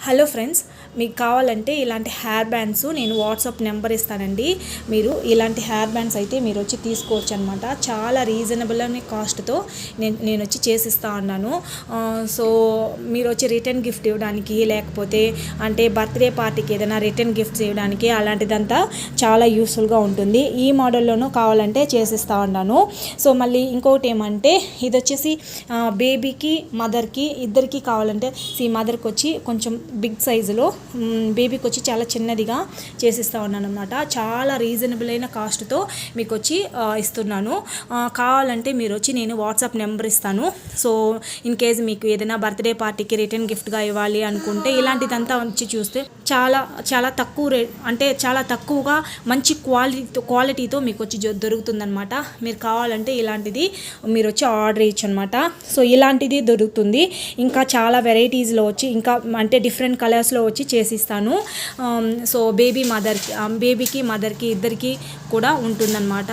Hello friends, మీకు కావాలంటే ఇలాంటి హెయిర్ బ్యాండ్స్ నేను వాట్సాప్ నెంబర్ ఇస్తానండి. మీరు ఇలాంటి హెయిర్ బ్యాండ్స్ అయితే మీరు వచ్చి తీసుకోవచ్చు అనమాట. చాలా రీజనబుల్ అనే కాస్ట్తో నేను వచ్చి చేసిస్తా ఉన్నాను. సో మీరు వచ్చి రిటర్న్ గిఫ్ట్ ఇవ్వడానికి, లేకపోతే అంటే బర్త్డే పార్టీకి ఏదైనా రిటర్న్ గిఫ్ట్స్ ఇవ్వడానికి అలాంటిదంతా చాలా యూస్ఫుల్గా ఉంటుంది. ఈ మోడల్లోనూ కావాలంటే చేసిస్తా ఉన్నాను. సో మళ్ళీ ఇంకొకటి ఏమంటే, ఇది వచ్చేసి బేబీకి మదర్కి ఇద్దరికి కావాలంటే, మదర్కి వచ్చి కొంచెం బిగ్ సైజులో, బేబీకి వచ్చి చాలా చిన్నదిగా చేసిస్తూ ఉన్నాను అనమాట. చాలా రీజనబుల్ అయిన కాస్ట్తో మీకు వచ్చి ఇస్తున్నాను. కావాలంటే మీరు వచ్చి నేను వాట్సాప్ నెంబర్ ఇస్తాను. సో ఇన్ కేస్ మీకు ఏదైనా బర్త్డే పార్టీకి రిటర్న్ గిఫ్ట్గా ఇవ్వాలి అనుకుంటే ఇలాంటిదంతా వచ్చి చూస్తే చాలా చాలా తక్కువ రేట్, అంటే చాలా తక్కువగా మంచి క్వాలిటీతో మీకు వచ్చి దొరుకుతుందనమాట. మీరు కావాలంటే ఇలాంటిది మీరు వచ్చి ఆర్డర్ ఇచ్చు అనమాట. సో ఇలాంటిది దొరుకుతుంది. ఇంకా చాలా వెరైటీస్లో వచ్చి ఇంకా అంటే డిఫరెంట్ కలర్స్లో వచ్చి చేసిస్తాను. సో బేబీకి మదర్కి ఇద్దరికి కూడా ఉంటుందన్నమాట.